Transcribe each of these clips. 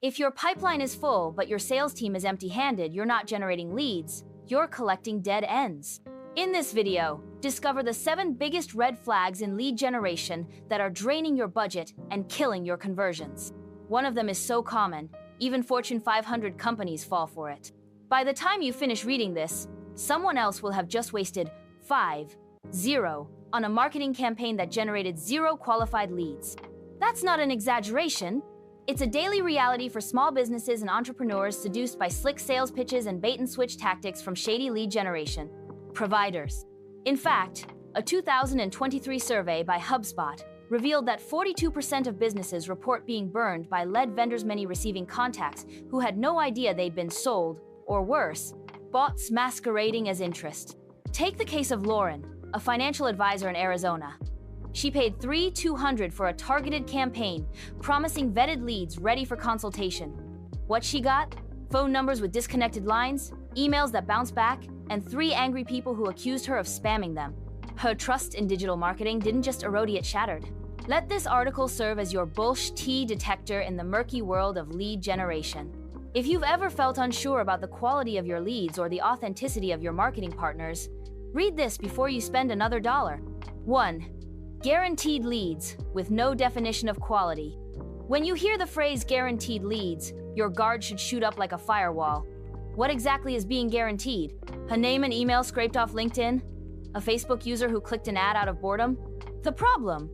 If your pipeline is full, but your sales team is empty-handed, you're not generating leads, you're collecting dead ends. In this video, discover the 7 biggest red flags in lead generation that are draining your budget and killing your conversions. One of them is so common, even Fortune 500 companies fall for it. By the time you finish reading this, someone else will have just wasted 0 on a marketing campaign that generated 0 qualified leads. That's not an exaggeration. It's a daily reality for small businesses and entrepreneurs seduced by slick sales pitches and bait-and-switch tactics from shady lead generation providers. In fact, a 2023 survey by HubSpot revealed that 42% of businesses report being burned by lead vendors, many receiving contacts who had no idea they'd been sold, or worse, bots masquerading as interest. Take the case of Lauren, a financial advisor in Arizona. She paid $3,200 for a targeted campaign, promising vetted leads ready for consultation. What she got? Phone numbers with disconnected lines, emails that bounced back, and 3 angry people who accused her of spamming them. Her trust in digital marketing didn't just erode, it shattered. Let this article serve as your bullshit detector in the murky world of lead generation. If you've ever felt unsure about the quality of your leads or the authenticity of your marketing partners, read this before you spend another dollar. 1. Guaranteed leads with no definition of quality. When you hear the phrase guaranteed leads, your guard should shoot up like a firewall. What exactly is being guaranteed? A name and email scraped off LinkedIn? A Facebook user who clicked an ad out of boredom? The problem?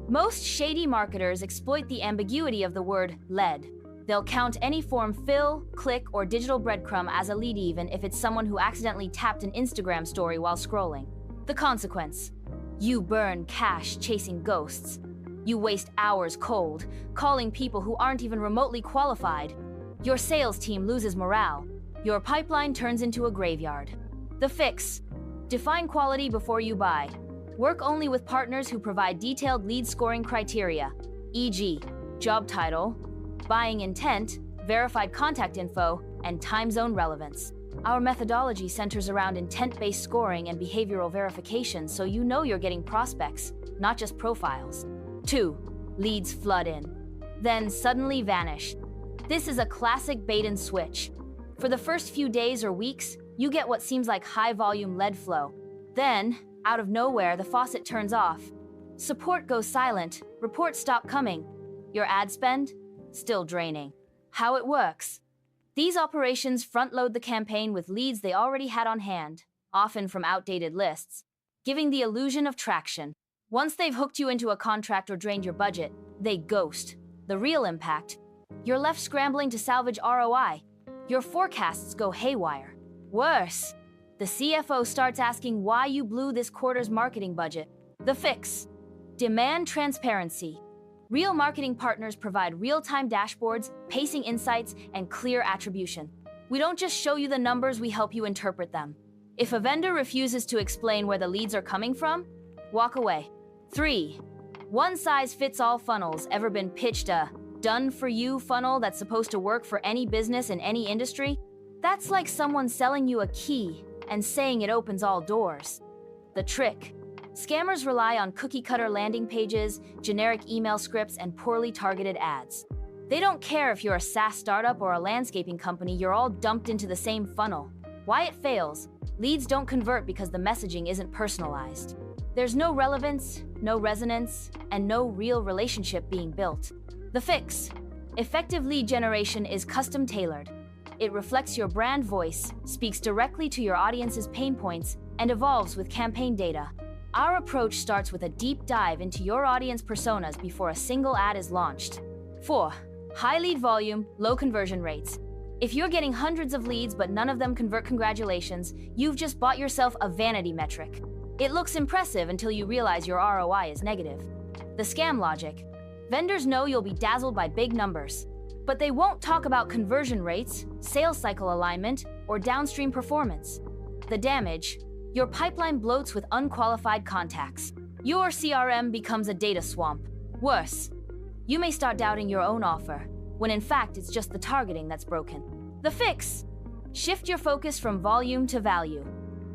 Most shady marketers exploit the ambiguity of the word lead. They'll count any form fill, click, or digital breadcrumb as a lead even if it's someone who accidentally tapped an Instagram story while scrolling. The consequence? You burn cash chasing ghosts. You waste hours cold, calling people who aren't even remotely qualified. Your sales team loses morale. Your pipeline turns into a graveyard. The fix: define quality before you buy. Work only with partners who provide detailed lead scoring criteria, e.g., job title, buying intent, verified contact info, and time zone relevance. Our methodology centers around intent-based scoring and behavioral verification, so you know you're getting prospects, not just profiles. 2. Leads flood in, then suddenly vanish. This is a classic bait and switch. For the first few days or weeks, you get what seems like high-volume lead flow. Then, out of nowhere, the faucet turns off. Support goes silent, reports stop coming. Your ad spend? Still draining. How it works? These operations front-load the campaign with leads they already had on hand, often from outdated lists, giving the illusion of traction. Once they've hooked you into a contract or drained your budget, they ghost. The real impact? You're left scrambling to salvage ROI. Your forecasts go haywire. Worse, the CFO starts asking why you blew this quarter's marketing budget. The fix: demand transparency. Real marketing partners provide real-time dashboards, pacing insights, and clear attribution. We don't just show you the numbers, we help you interpret them. If a vendor refuses to explain where the leads are coming from, walk away. 3. One-size-fits-all funnels. Ever been pitched a done-for-you funnel that's supposed to work for any business in any industry? That's like someone selling you a key and saying it opens all doors. The trick: scammers rely on cookie-cutter landing pages, generic email scripts, and poorly targeted ads. They don't care if you're a SaaS startup or a landscaping company, you're all dumped into the same funnel. Why it fails? Leads don't convert because the messaging isn't personalized. There's no relevance, no resonance, and no real relationship being built. The fix: effective lead generation is custom-tailored. It reflects your brand voice, speaks directly to your audience's pain points, and evolves with campaign data. Our approach starts with a deep dive into your audience personas before a single ad is launched. 4. High lead volume, low conversion rates. If you're getting hundreds of leads but none of them convert, congratulations, you've just bought yourself a vanity metric. It looks impressive until you realize your ROI is negative. The scam logic: vendors know you'll be dazzled by big numbers, but they won't talk about conversion rates, sales cycle alignment, or downstream performance. The damage: your pipeline bloats with unqualified contacts. Your CRM becomes a data swamp. Worse, you may start doubting your own offer, when in fact it's just the targeting that's broken. The fix: shift your focus from volume to value.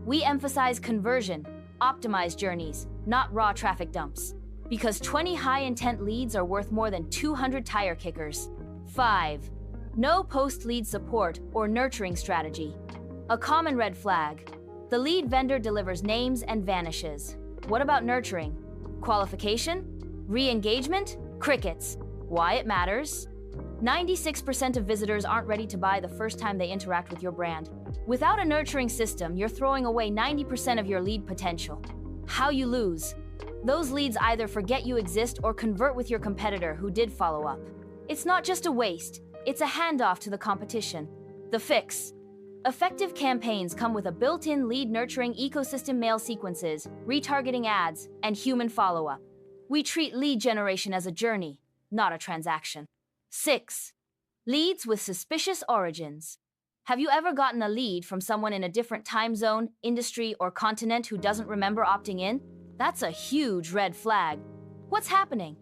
We emphasize conversion, optimized journeys, not raw traffic dumps. Because 20 high-intent leads are worth more than 200 tire kickers. 5. No post-lead support or nurturing strategy. A common red flag. The lead vendor delivers names and vanishes. What about nurturing? Qualification? Re-engagement? Crickets. Why it matters? 96% of visitors aren't ready to buy the first time they interact with your brand. Without a nurturing system, you're throwing away 90% of your lead potential. How you lose. Those leads either forget you exist or convert with your competitor who did follow up. It's not just a waste, it's a handoff to the competition. The fix. Effective campaigns come with a built-in lead nurturing ecosystem, mail sequences, retargeting ads, and human follow-up. We treat lead generation as a journey, not a transaction. 6. Leads with suspicious origins. Have you ever gotten a lead from someone in a different time zone, industry, or continent who doesn't remember opting in? That's a huge red flag. What's happening?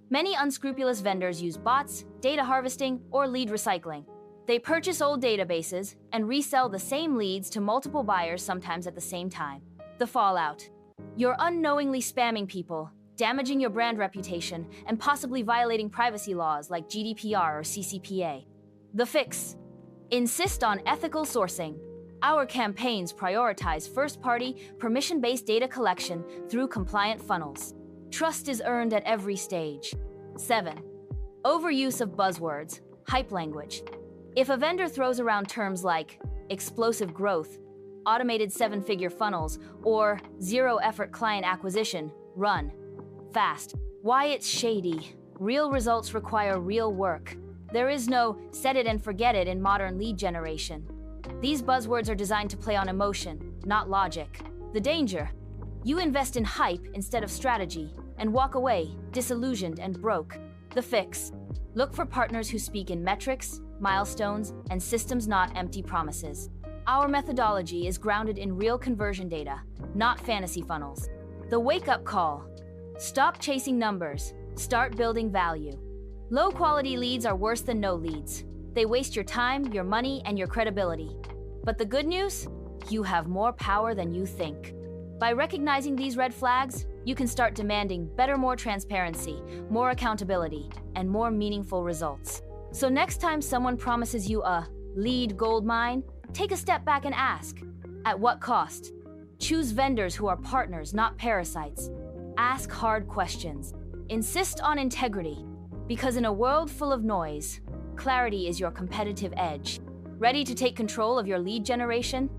Many unscrupulous vendors use bots, data harvesting, or lead recycling. They purchase old databases and resell the same leads to multiple buyers, sometimes at the same time. The fallout. You're unknowingly spamming people, damaging your brand reputation, and possibly violating privacy laws like GDPR or CCPA. The fix. Insist on ethical sourcing. Our campaigns prioritize first-party, permission-based data collection through compliant funnels. Trust is earned at every stage. 7. Overuse of buzzwords, hype language. If a vendor throws around terms like explosive growth, automated 7-figure funnels, or zero-effort client acquisition, run fast. Why it's shady. Real results require real work. There is no set it and forget it in modern lead generation. These buzzwords are designed to play on emotion, not logic. The danger. You invest in hype instead of strategy, and walk away, disillusioned and broke. The fix. Look for partners who speak in metrics, milestones, and systems, not empty promises. Our methodology is grounded in real conversion data, not fantasy funnels. The wake-up call. Stop chasing numbers. Start building value. Low-quality leads are worse than no leads. They waste your time, your money, and your credibility. But the good news? You have more power than you think. By recognizing these red flags, you can start demanding better, more transparency, more accountability, and more meaningful results. So next time someone promises you a lead goldmine, take a step back and ask, at what cost? Choose vendors who are partners, not parasites. Ask hard questions. Insist on integrity, because in a world full of noise, clarity is your competitive edge. Ready to take control of your lead generation?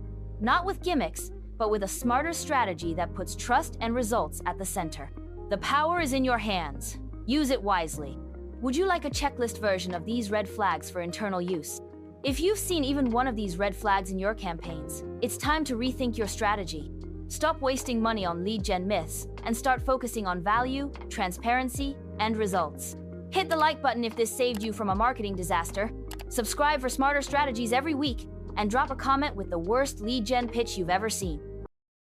Not with gimmicks, but with a smarter strategy that puts trust and results at the center. The power is in your hands. Use it wisely. Would you like a checklist version of these red flags for internal use? If you've seen even one of these red flags in your campaigns, it's time to rethink your strategy. Stop wasting money on lead gen myths and start focusing on value, transparency, and results. Hit the like button if this saved you from a marketing disaster. Subscribe for smarter strategies every week, and drop a comment with the worst lead gen pitch you've ever seen.